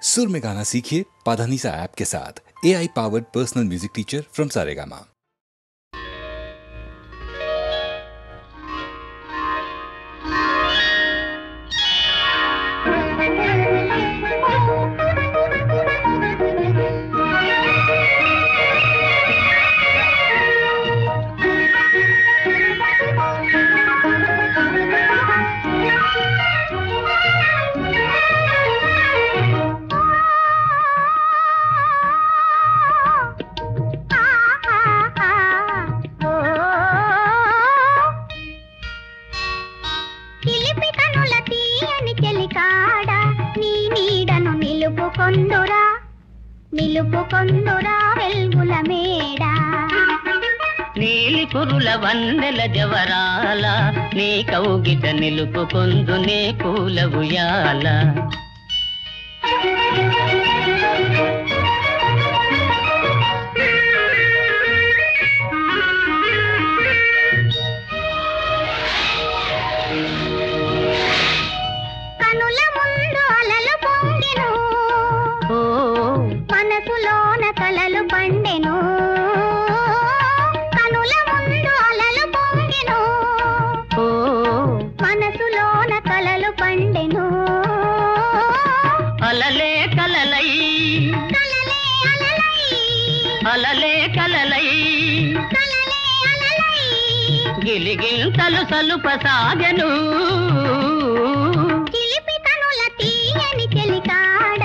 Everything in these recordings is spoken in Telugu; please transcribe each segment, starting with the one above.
सुर में गाना सीखिए पाधानीसा ऐप के साथ। AI powered personal music teacher from Saregama. నీలి కురుల వన్నెల జవరాల నీ కౌగిట నిలుపుకొందునే పూల ఉయ్యాల కనుల ముందు అలలు పొంగెను మనసులోన కలలు పండెను కనుల ముందు అలలు పొంగెను మనసులోన కలలు పండెను అలలే కలలై కలలే అలలై అలలే కలలై కలలే అలలై గిలిగింతలు సలుపసాగెను చిలిపి కనుల తీయని చెలికాడ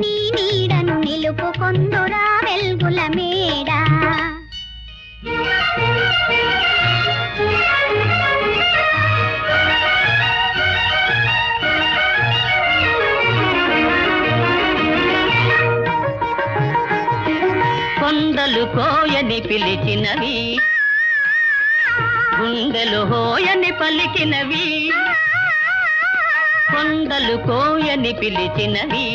నీ నీడను నిలుపుకొందురా వెల్గుల మేడ కొండలు కోయని పిలిచినవి గుండెలు హోయని పలికినవి కొండలు కోయని పిలిచినవి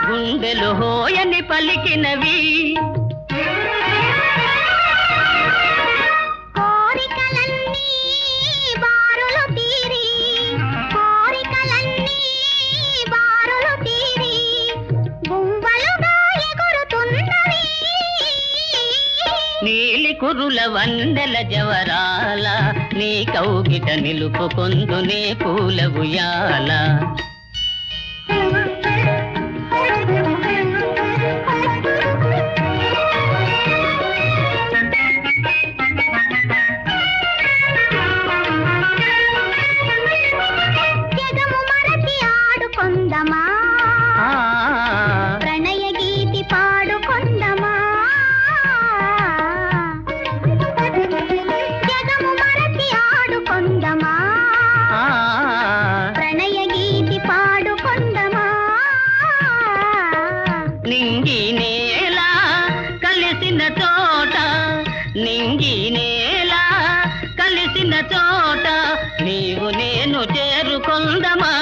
గుండెలు హోయని పలికినవి కోరికలన్నీ బారులు తీరి కోరికలన్నీ బారులు తీరి గుంవలుగా ఎగురుతున్నవి నీలి కురుల వన్నెల జవరాల నీ కౌగిట నిలుపుకొందునే పూల ఉయ్యాల జగము మరచి ఆడుకొందమా ప్రణయ గీతి పాడుకొందమా జగము మరచి ఆడుకొందమా ప్రణయ గీతి పాడుకొందమా నింగి నేల కలిసిన చోట నింగి నేల కలిసిన చోట నీవు నేను చేరుకొందమా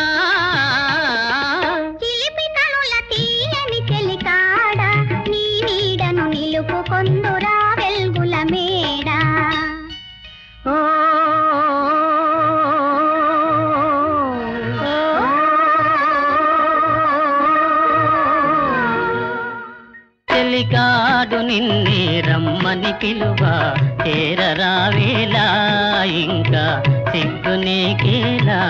చిలిపి కనుల తీయని చెలికాడ నీ నీడను నిలుపుకొందురా వెల్గుల మేడ ఓ చెలికాడు నిన్నే రమ్మని పిలువ చేరరావేలా ఇంకా సిగ్గు నీకేలా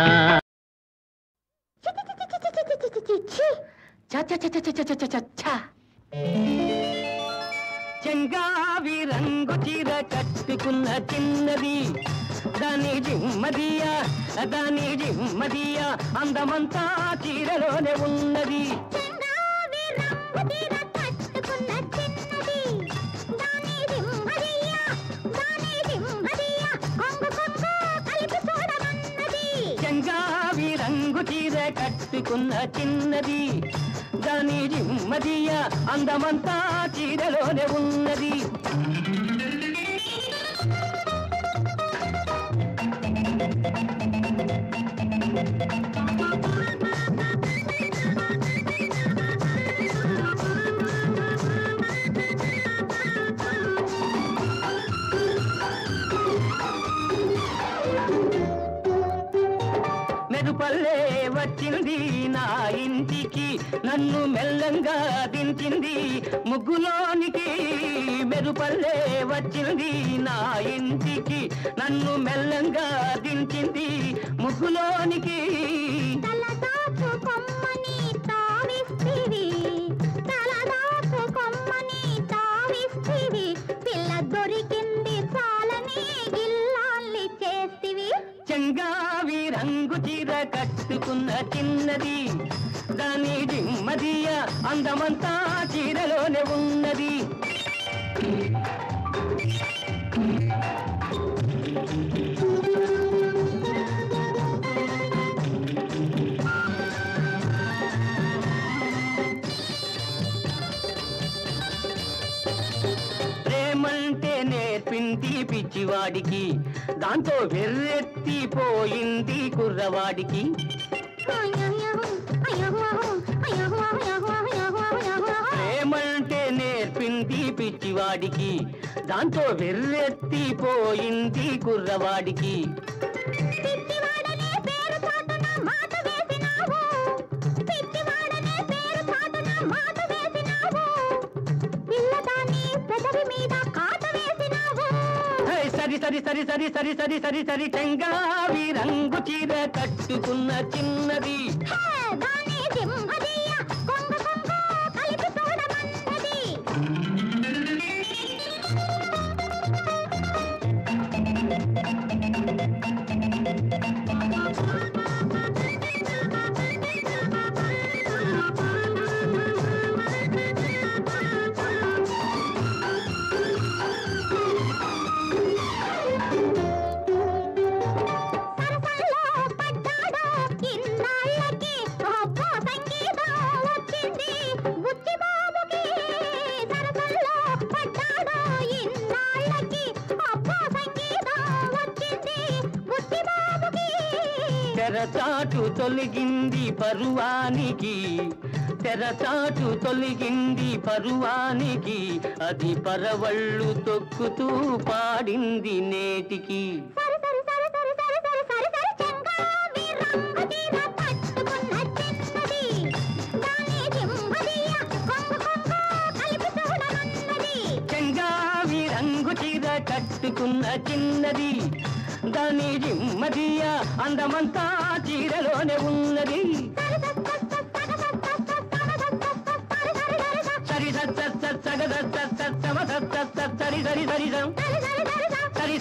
చెంగావి రంగు చీర కట్టుకున్న చిన్నది దాని జిమ్మదియా అందమంతా చీరలోనే ఉన్నది చెంగావి రంగు చీర కట్టుకున్న చిన్నది దాని సింహదియ్య కొంగు కొంగు కలిపి చూడమన్నది చెంగావి రంగు చీర కట్టుకున్న చిన్నది దాని జిమ్మదియా అందమంతా చీరలోనే ఉన్నది మెరుపల్లే వచ్చింది నా ఇంటి ఇంటికి నన్ను మెల్లంగా దించింది ముగ్గులోనికి మెరుపల్లే వచ్చింది నా ఇంటికి నన్ను మెల్లంగా దించింది ముగ్గులోనికి తలదాచు కొమ్మని తావిస్తివి తలదాచు కొమ్మని తావిస్తివి పిల్ల దొరికింది చాలని గిల్లాల్ని చేస్తివి చెంగావి రంగు చీర కట్టుకున్న చిన్నది దాని దిమ్మదియ అందమంతా చీరలోనే ఉన్నది ప్రేమంటే నేర్పింది పిచ్చివాడికి దాంతో వెర్రెత్తిపోయింది కుర్రవాడికి ప్రేమంటే నేర్పింది పిచ్చివాడికి దాంతో వెర్రెత్తిపోయింది కుర్రవాడికి సరి సరి సరి సరి సరి సరి సరి సరి చెంగావి రంగు చీర కట్టుకున్న చిన్నది తెరచాటు తొలగింది పరువానికి తెరచాటు తొలగింది పరువానికి అది పరవళ్ళు తొక్కుతూ పాడింది నేటికి చెంగావి రంగు చీర కట్టుకున్న చిన్నది దాని జిమ్మదియ అందమంతా చీరలోనే ఉన్నది సరి సరి సరి సరి సరి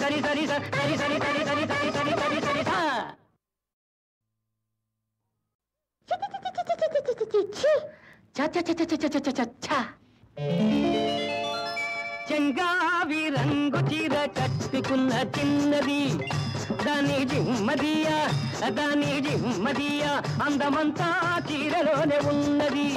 సరి సరి సరి సరి సరి సరి సరి సరి సరి సరి చెంగావి రంగు చీర కట్టుకున్న చిన్నది దాని జిమ్మదియ అందమంతా చీరలోనే ఉన్నది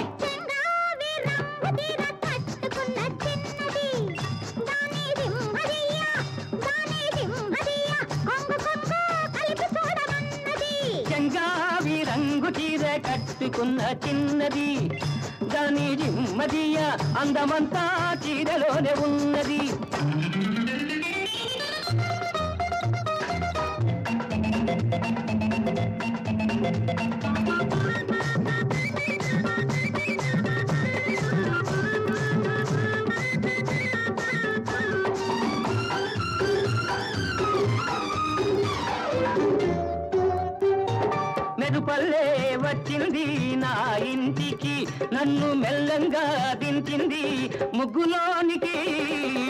చెంగావి రంగు చీర కట్టుకున్న చిన్నది దాని జిమ్మదియ అందమంతా చీరలోనే ఉన్నది మెరుపల్లే వచ్చింది నా ఇంటికి నన్ను మెల్లంగా దించింది ముగ్గులోనికి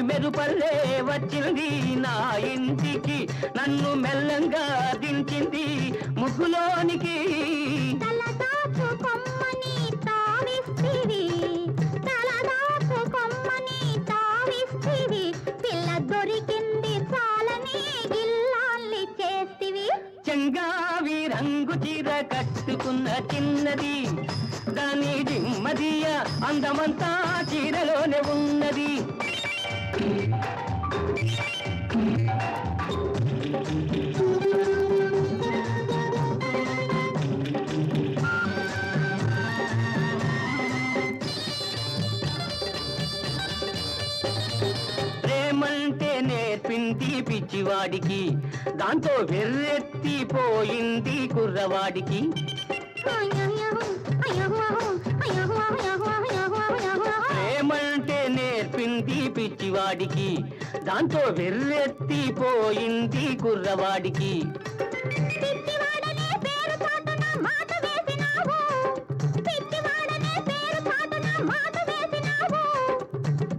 మెరుపల్లే వచ్చింది నా ఇంటికి నన్ను మెల్లంగా దించింది ముగ్గులోనికి తలదాచు కొమ్మని తావిస్తివి తలదాచు కొమ్మని తావిస్తివి పిల్ల దొరికింది చాలని గిల్లాల్ని చేస్తివి చెంగావి రంగు చీర కట్టుకున్న చిన్నది దాని జిమ్మదియ అందమంతా చీరలోనే ఉన్నది ప్రేమంటే నేర్పింది పిచ్చివాడికి దాంతో వెర్రెత్తిపోయింది కుర్రవాడికి పిచ్చివాడికి దాంతో వెర్రెత్తిపోయింది కుర్రవాడికి. పిచ్చివాడనే పేరు చాటున మాట వేసినావు, పిచ్చివాడనే పేరు చాటున మాట వేసినావు,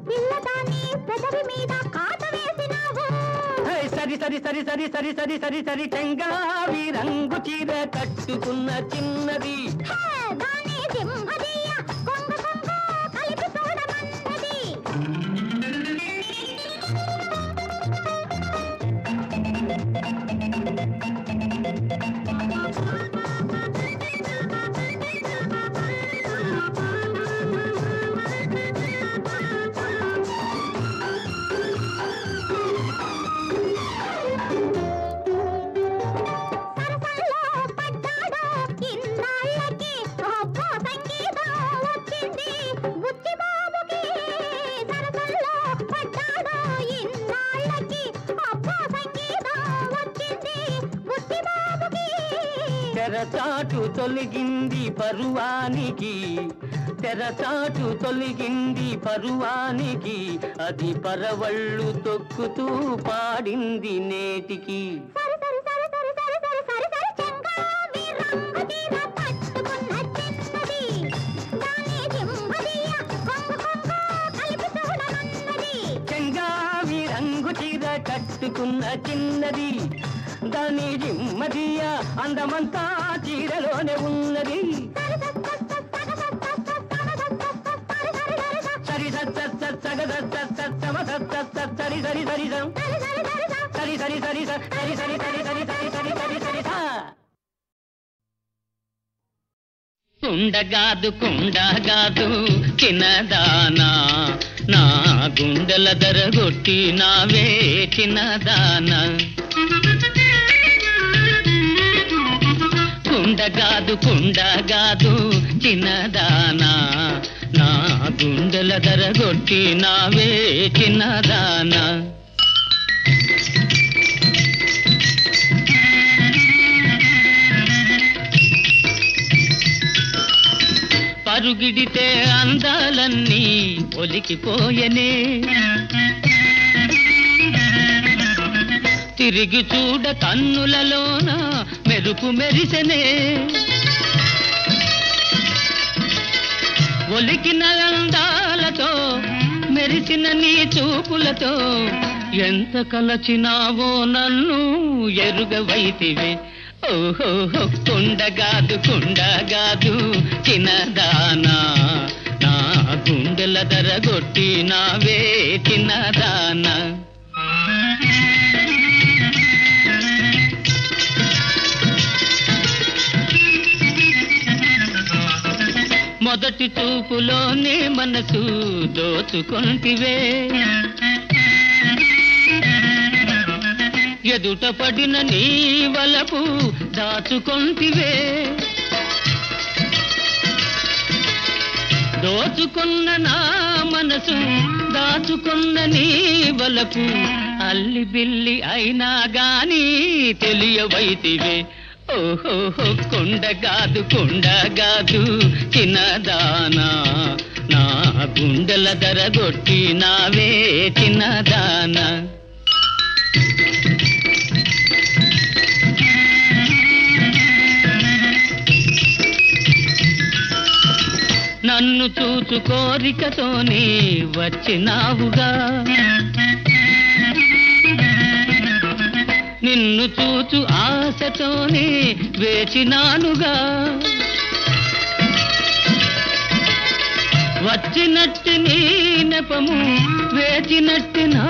పిల్లదాన్ని పెదవి మీద కాట వేసినావు. సరి సరి సరి సరి సరి సరి సరి సరి చెంగావి రంగు చీర కట్టుకున్న చిన్నది, దాని సింహదీయ కొంగు కొంగు కలిపి చూడమన్నది. తెరచాటు తొలగింది పరువానికి, తెరచాటు తొలగింది పరువానికి, అది పరవళ్ళు తొక్కుతూ పాడింది నేటికి. చెంగావి రంగు చీర కట్టుకున్న చిన్నది, దాని జిమ్మదియ అందమంతా చీరలోనే ఉన్నది. సరి సరి సరి సరి సరి సరి సరి సరి సరి సరి సరి సరి సరి సరి సరి సరి కుండగాదు కుండగాదు చిన్నదానా, నా గుండెల దరగొట్టి నావే చిన్నదానా. కుండగాదు కుండగాదు చిన్నదానా, నా గుండెల దరగొట్టి నావే చిన్నదానా. పరుగిడితే అందాలన్నీ ఒలికిపోయనే, తిరిగి చూడ కన్నులలోన మెరుపు మెరిసెనే, ఒలికిన అందాలతో మెరిసిన నీ చూపులతో ఎంత కలచినావో నన్ను ఎరుగవైతివే. ఓహో కుండగాదు కుండగాదు చిన్నదానా, నా గుండెల దరగొట్టి నావే చిన్నదానా. మొదటి చూపులోనే మనసు దోచుకొంటివే, ఎదుట పడిన నీ వలపు దాచుకొంటివే, దోచుకున్న నా మనసు దాచుకున్న నీ వలపు అల్లి బిల్లి అయినా గాని తెలియవైతివే. ఓహో కుండగాదు కుండగాదు చిన్నదానా, నా గుండెల దరగొట్టి నావే చిన్నదానా. నన్ను చూచు కోరికతోనే వచ్చినావుగా, నిన్ను చూచు ఆశతోనే వేచినానుగా, వచ్చినట్టి నీ నెపము వేచినట్టి నా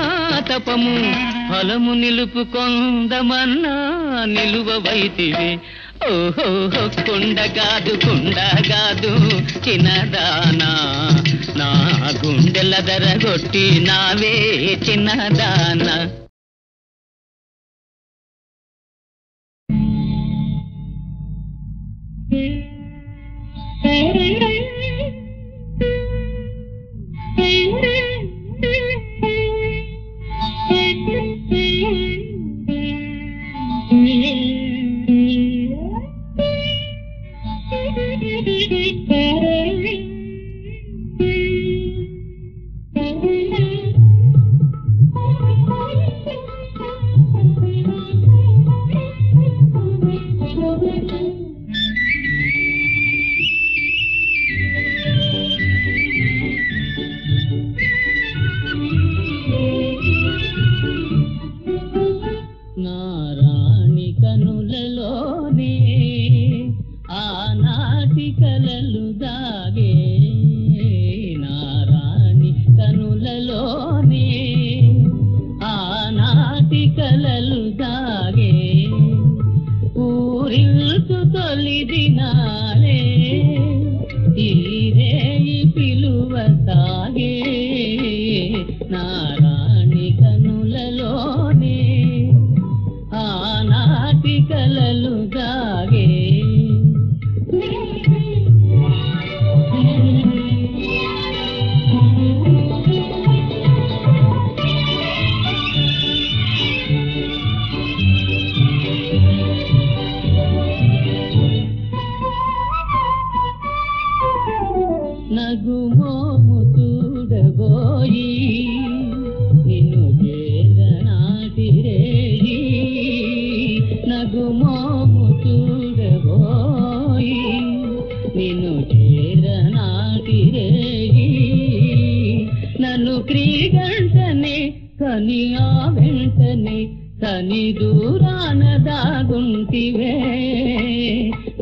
తపము, ఫలము నిలుపుకొందమన్నా నిలువవైతివే. ఓహో కుండగాదు కుండగాదు చిన్నదానా, నా గుండెల దరగొట్టి నావే చిన్నదానా. నగుమోము చూడబోయి నిన్ను చేరనాటి రేయి నగుమోము చూడబోయి నిన్ను చేరనాటి రేయి నన్ను క్రీగంటనే కని ఆ వెంటనే కని దూరాన దాగుంటివే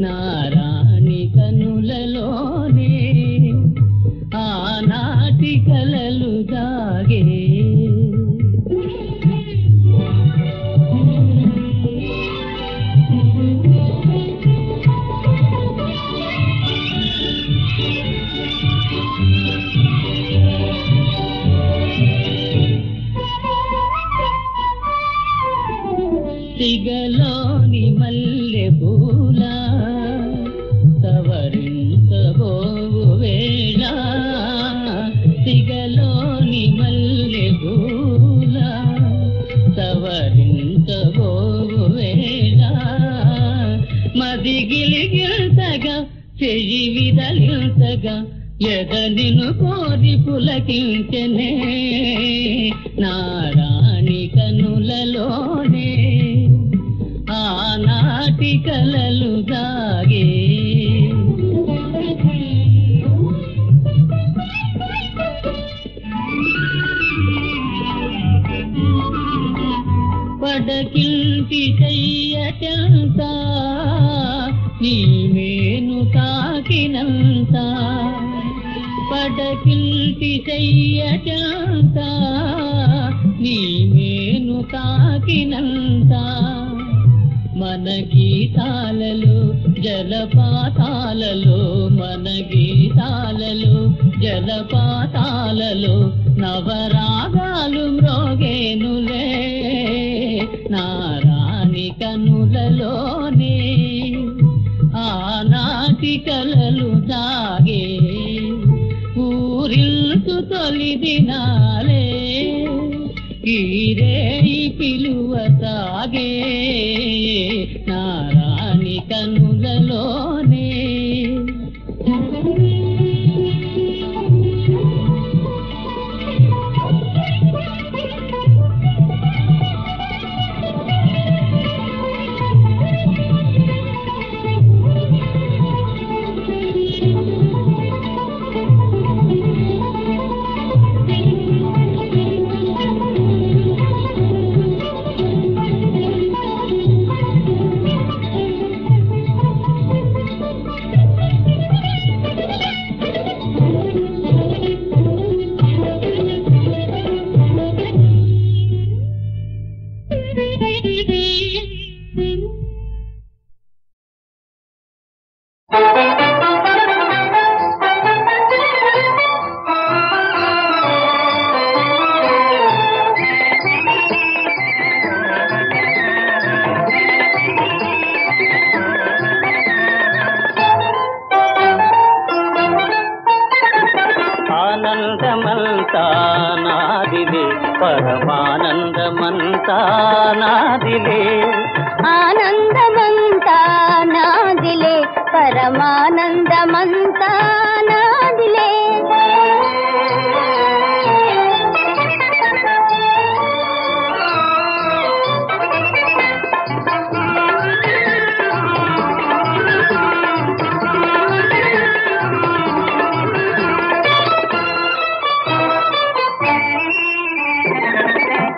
నారాణి కనులలోనే ఆనాటి కలలు దాగే సిగలోని మల్లె పూల సవరించబోవు వేళ సిగలోని మల్లె పూల సవరించబోవు వేళ మది గిలిగిల్తగా చెయ్యి విదలిల్తగా ఎదనిను కోరి పులకించెనే నారాణి కనులలోనే ఆనాటి కలలు దాగే పడకింటి చెయ్యటంత నీ మేను తాకినంత పడకింటి చెయ్యటంత నీ మేను తాకినంత మన గీతాలలో జలపాతాలలో మన గీతాలలో జలపాతాలలో నవరాగాలు మ్రోగేనులే నారాణి కనులలోనే ఆనాటి కలలు దాగే ఊరిల్సు తొలి దినాలే ఈరేయి పిలువ సాగే నారాణి కనులలోనే ఆనందమంతా నాదిలే పరమానందమంతా నాదిలే ఆనందమంతా నాదిలే పరమానందమంతా నాదిలే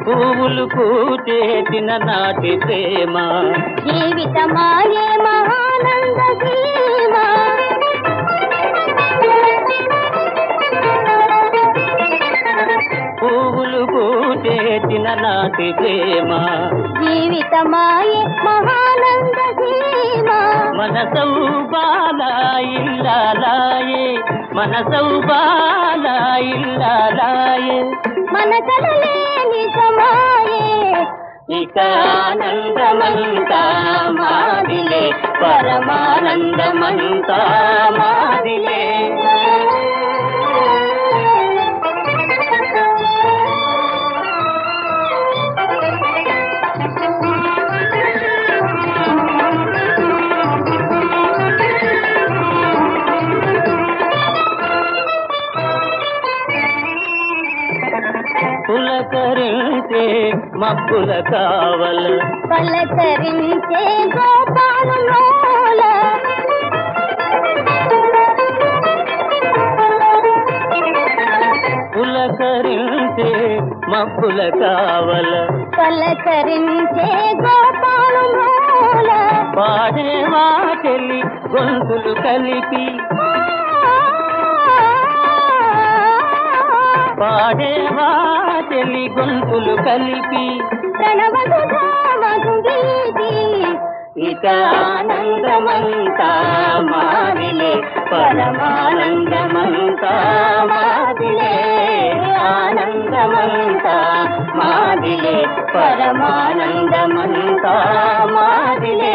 పువ్వులు పూచేసిన నాటి ప్రేమ జీవితమాయే మహానంద సీమ పువ్వులు పూచేసిన నాటి ప్రేమ జీవితమాయే మహానంద సీమ మన సౌబాల ఇల్లాలాయే మన సౌబాల ఇల్లాలాయే మన కలలే నిజమాయే ఇక ఆనందమంతా మాదిలే పరమానందమంతా మాదిలే మబ్బుల కావల పలకరించే గోపాలులోల పులకరించే మబ్బుల కావల పలకరించే గోపాలులోల పాడే మా చెల్లి గొంతులు కలిపి పాడే మా చెల్లి గొంతులు కలిపి ప్రణవసుధామధుగీతి ఇక ఆనందమంతా మాదిలే పరమానందమంతా మాదిలే ఆనందమంతా మాదిలే పరమానందమంతా మాదిలే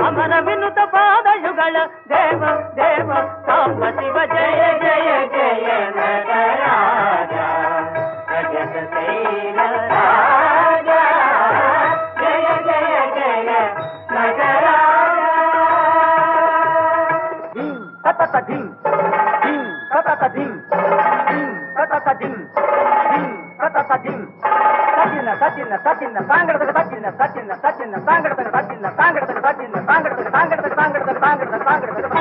అమర వినుత పాదయుగళ దేవ దేవ సాంబ శివ జయ జయ జయ నటరాజ జగత శైల రాజ జయ జయ జయ నటరాజ తత ధిం ధిం తత ధిం ధిం తత ధిం ధిం తత ధిం సచిన్న సచిన్న సచిన్న సాంగడత సచిన్న సచిన్న సచిన్న సాంగడత సచిన్న సాంగడత సచిన్న సాంగడత సాంగడత సాంగడత సాంగడత సాంగడత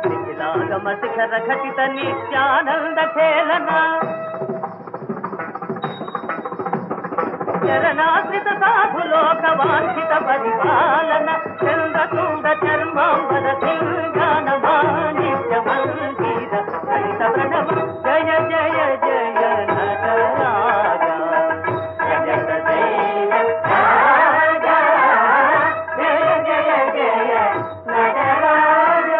నిఖిలాగమ శిఖర ఘటిత నిత్యానంద ఖేళన చరణాశ్రిత సాధులోక వాంఛిత పరిపాలన చంద్రచూడ చర్మాంబర సింగానమానిత్య మందిర హరిత ప్రణవ జయ జయ జయ నటరాజ జగత శైల రాజ జయ జయ జయ నటరాజ.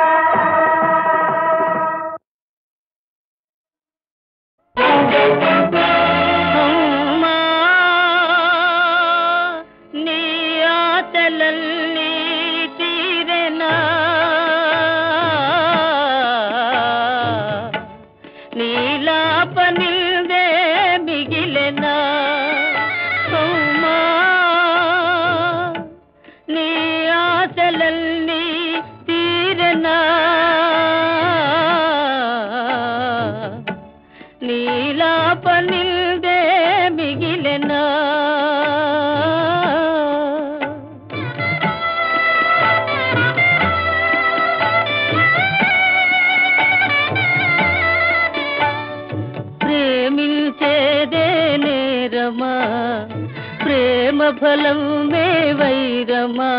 ప్రేమ ఫలం మే వైరమా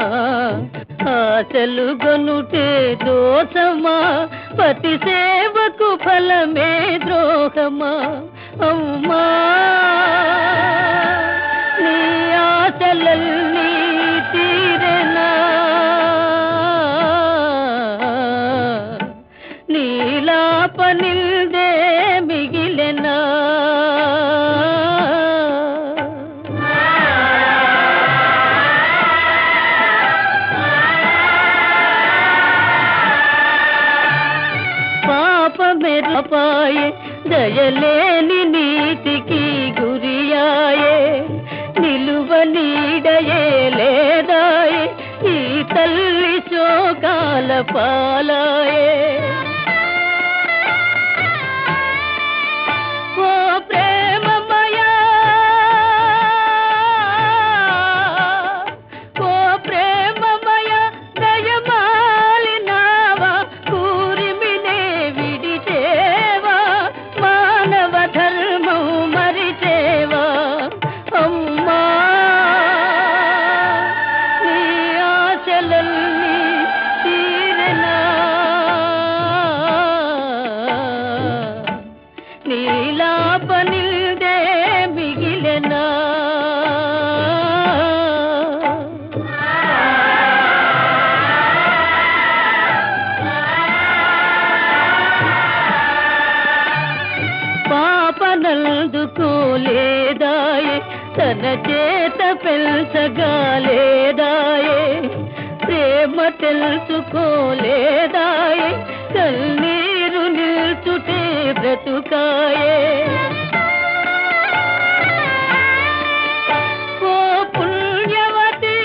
ఆశలు గొనుటే దోషమా పతి సేవకు ఫలమే ద్రోహమా అమ్మా నీ ఆశలన్నీ తీరెనా నీలాపనిల్దే మిగిలెనా పాపమెరపాయే దయలేని నీతికి గురియాయే నిలువ నీడయే లేదాయే ఈ తల్లి శోకాల పాలాయే ఓ ప్రేమమయా ఓ ప్రేమమయా దయమాలినావా కూరిమినే విడిచేవా మానవ ధర్మం మరిచేవా అమ్మా నీ ఆశలన్నీ తీరెనా నీలాపనిల్దే మిగిలెనా పాపనందుకోలేదాయే తన చేత పెంచగాలేదాయే ప్రేమ తెలుసుకోలేదాయే కన్నీరు నిల్చుటే బ్రతుకాయే ఓ పుణ్యవతి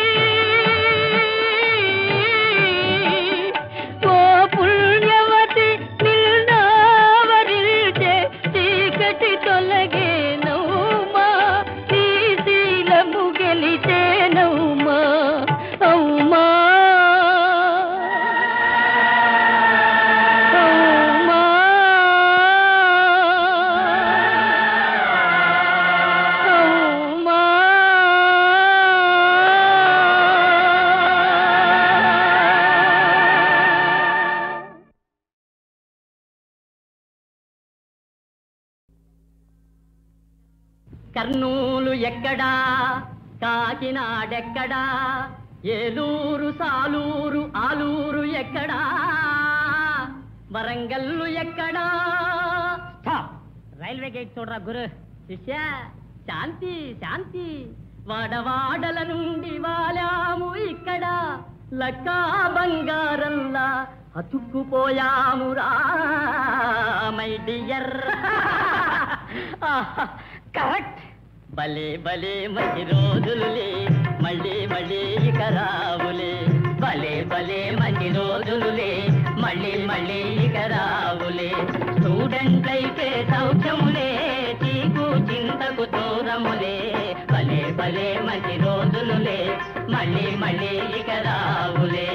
ఓ పుణ్యవతి నిల్నావరిల్చే చీకటి తొలగే నౌమా నీ శీలము గెలిచే నౌమా అమ్మా కర్నూలు ఎక్కడా కాకినాడెక్కడా ఏలూరు సాలూరు ఆలూరు ఎక్కడా వరంగల్లు ఎక్కడా రైల్వే గేట్ చూడరా గురు శిష్య శాంతి శాంతి వాడవాడల నుండి వాలాము ఇక్కడ లక్కా బంగారంలా అతుక్కుపోయామురా మై డియర్ కరెక్ట్ భలే భలే మంచి రోజులులే మళ్ళీ మళ్ళీ ఇక రావులే భలే భలే మంచి రోజులులే మళ్ళీ మళ్ళీ ఇక రావులే స్టూడెంట్ అయితే సౌఖ్యములే చీకు చింతకు దూరములే భలే భలే మంచి రోజులులే మళ్ళీ మళ్ళీ ఇక రావులే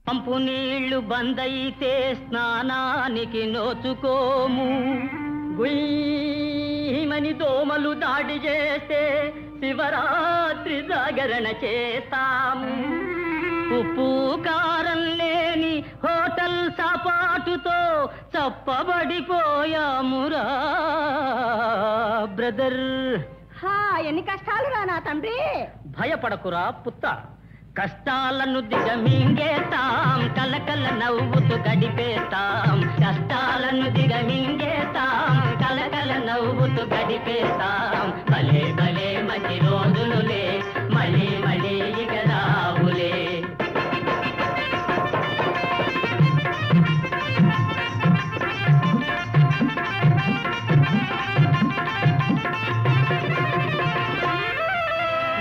పంపు నీళ్లు బందైతే స్నానానికి నోచుకోము గుయ్యమని దోమలు దాడి చేస్తే శివరాత్రి జాగరణ చేస్తాము ఉప్పు కారం లేని హోటల్ సపాటుతో చప్పబడిపోయామురా బ్రదర్ ఎన్ని కష్టాలు రా నా తండ్రి భయపడకురా పుత్త కష్టాలను దిగమింగేస్తాం కలకల నవ్వుతూ గడిపేస్తాం కష్టాలను దిగమింగేస్తాం కలకల నవ్వుతూ గడిపేస్తాం భలే భలే మంచి రోజులులే మళ్ళీ మళ్ళీ ఇక రావులే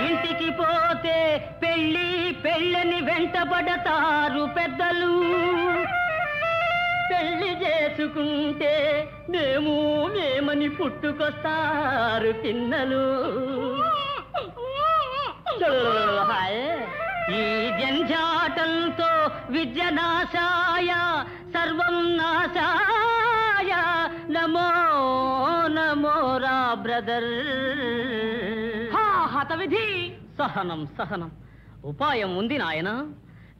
ఇంటికి పోతే పెళ్ళి పెళ్ళని వెంటబడతారు పెద్దలు పెళ్లి చేసుకుంటే మేమని పుట్టుకొస్తారు పిన్నలు ఈ జంజాట ఆటంతో విద్య నాశాయ సర్వం నాశాయ నమో నమో రా బ్రదర్. హతవిధి. సహనం సహనం, ఉపాయం ఉంది నాయన.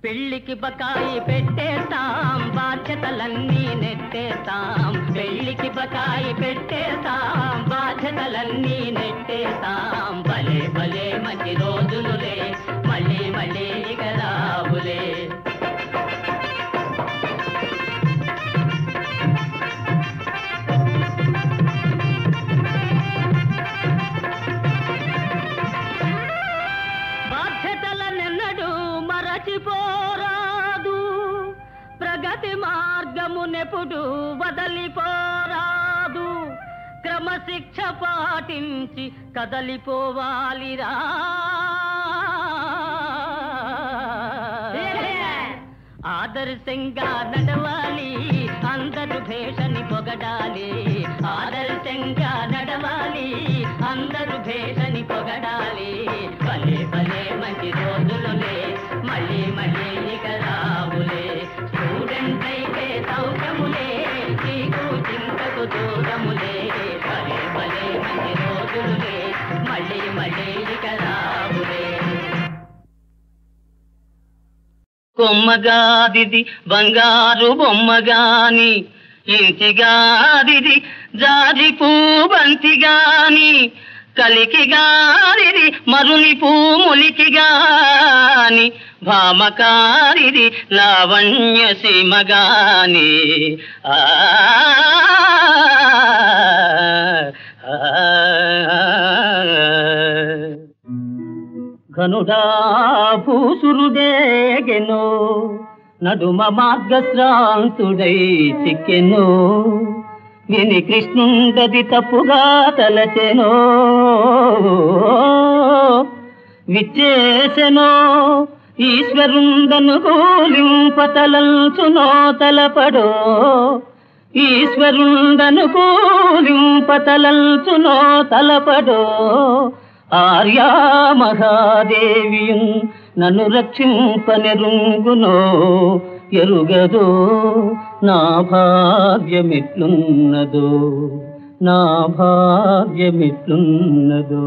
పెళ్లికి బకాయి పెట్టేస్తాం, బాధ్యతలన్నీ నెట్టేస్తాం. పెళ్లికి బకాయి పెట్టేస్తాం, బాధ్యతలన్నీ నెట్టేస్తాం. భలే భలే మంచి రోజులులే, మళ్ళీ మళ్ళీ ఇక రావులే. మరచిపోరాదు, ప్రగతి మార్గమునెప్పుడు వదలిపోరాదు. క్రమశిక్ష పాటించి కదలిపోవాలిరా. ఆదర్శంగా నడవాలి, అందరు భేషని పొగడాలి. ఆదర్శంగా నడవాలి, అందరు భేషని పొగడాలి. భలే భలే మంచి రోజులులే, మళ్ళీ మళ్ళీ ఇక రావులే. స్టూడెంట్ అయితే సౌఖ్యములే, నీకు చింతకు దూరములే. భలే భలే మంచి రోజులులే, మళ్ళీ మళ్ళీ ఇక రావులే. కొమ్మగాదిది బంగారు బొమ్మగాని, ఇంటిగాదిది జాజి పూబంతి గాని, కలికి గారిది మరుని పూములికి గాని, భామకారిది లావణ్య సీమగాని. ఘనుడా భూసురుడేగెను, నడుమ మార్గశ్రాంతుడై చిక్కెను. విని కృష్ణుండది తప్పుగా తలచెనో, విచ్చేసెనో ఈశ్వరుండను కూలింపతలంచునో తలపడో. ఈశ్వరుండను కూలింపతలంచునో తలపడో. ఆర్యా మహాదేవియున్ నన్ను రక్షింపనెరుంగునో. ఎరుగదో నా భాగ్యమిట్లున్నదో, నా భాగ్యమిట్లున్నదో.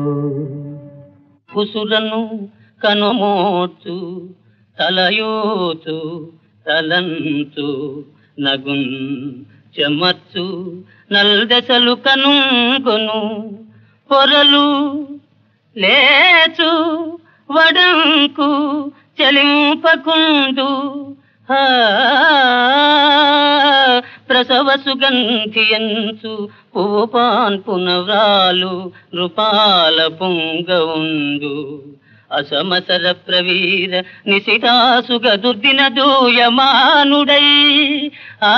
కుసురను కనుమోచు తలయోచు తలంచు నగున్ చెమచ్చు నల్దెసలు కనుగొను. పొరలు లేచు వడంకు చెలింపకుండు. ప్రసవ సుగంధియంచు పువ్వుపాన్ పునవ్రాలు నృపాల పుంగవుండు. అసమసర ప్రవీర నిశితాసుగ దుర్దిన దూయమానుడై ఆ